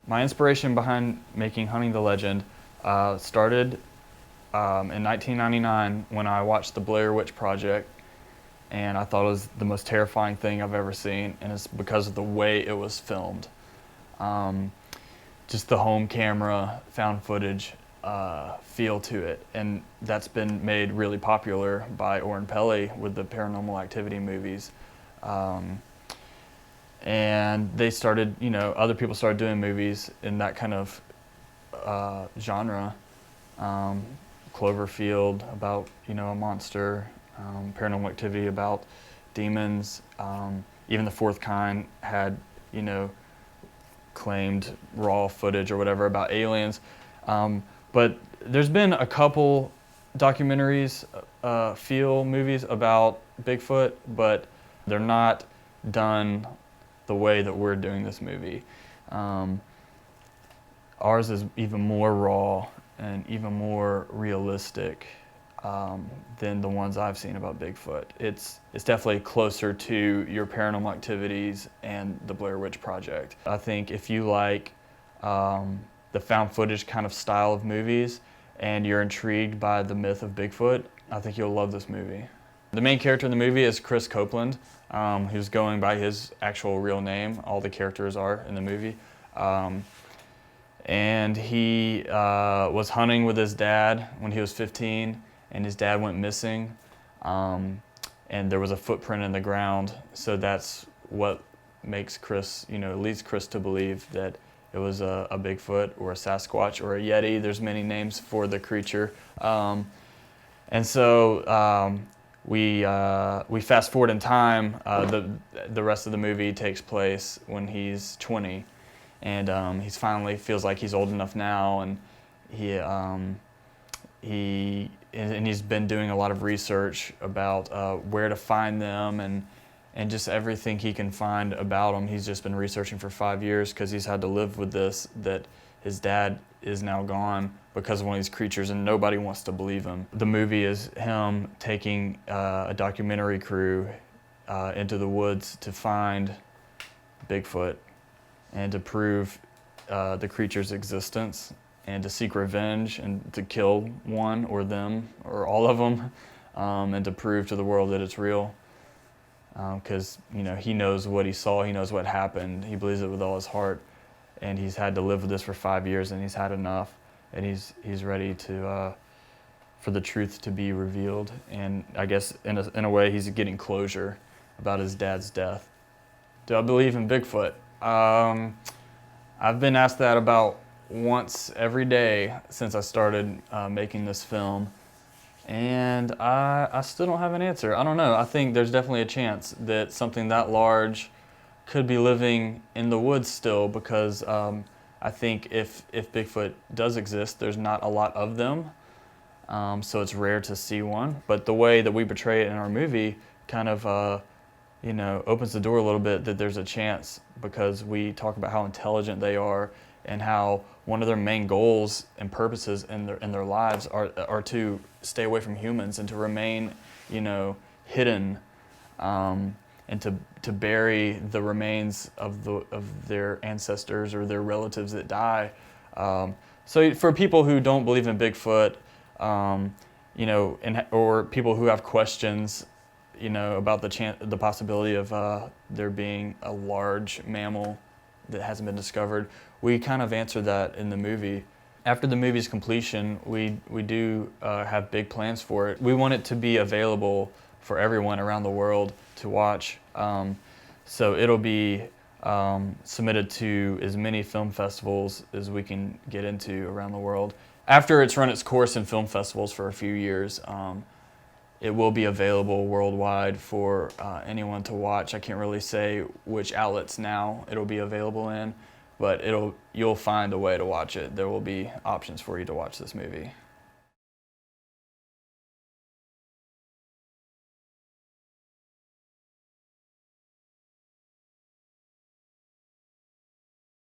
My inspiration behind making Hunting the Legend started in 1999 when I watched the Blair Witch Project, and I thought it was the most terrifying thing I've ever seen, and it's because of the way it was filmed. Just the home camera, found footage feel to it, and that's been made really popular by Oren Peli with the Paranormal Activity movies. And they started, other people started doing movies in that kind of genre. Cloverfield about, a monster, Paranormal Activity about demons. Even The Fourth Kind had, claimed raw footage or whatever about aliens. But there's been a couple documentaries, movies about Bigfoot, but they're not done the way that we're doing this movie. Ours is even more raw and even more realistic than the ones I've seen about Bigfoot. It's definitely closer to your Paranormal Activities and the Blair Witch Project. I think if you like the found footage kind of style of movies and you're intrigued by the myth of Bigfoot, I think you'll love this movie. The main character in the movie is Chris Copeland, who's going by his actual real name. All the characters are in the movie. And he was hunting with his dad when he was 15, and his dad went missing. And there was a footprint in the ground, so that's what makes Chris, leads Chris to believe that it was a Bigfoot or a Sasquatch or a Yeti. There's many names for the creature. And so we fast forward in time. The rest of the movie takes place when he's 20, and he's finally feels like he's old enough now, and he's been doing a lot of research about where to find them and just everything he can find about them. He's just been researching for 5 years because he's had to live with this, that his dad is now gone because of one of these creatures, and nobody wants to believe him. The movie is him taking a documentary crew into the woods to find Bigfoot and to prove the creature's existence and to seek revenge and to kill one or them or all of them, and to prove to the world that it's real. Because he knows what he saw, he knows what happened, he believes it with all his heart, and he's had to live with this for 5 years, and he's had enough, and he's ready to for the truth to be revealed. And I guess in a way he's getting closure about his dad's death. Do I believe in Bigfoot? I've been asked that about once every day since I started making this film. And I still don't have an answer. I don't know. I think there's definitely a chance that something that large could be living in the woods still, because I think if Bigfoot does exist, there's not a lot of them. So it's rare to see one. But the way that we portray it in our movie kind of opens the door a little bit that there's a chance, because we talk about how intelligent they are and how one of their main goals and purposes in their lives are to stay away from humans and to remain, hidden, and to bury the remains of their ancestors or their relatives that die. So for people who don't believe in Bigfoot, or people who have questions, about the possibility of there being a large mammal that hasn't been discovered, we kind of answer that in the movie. After the movie's completion, we do have big plans for it. We want it to be available for everyone around the world to watch. So it'll be submitted to as many film festivals as we can get into around the world. After it's run its course in film festivals for a few years, it will be available worldwide for anyone to watch. I can't really say which outlets now it'll be available in, but you'll find a way to watch it. There will be options for you to watch this movie.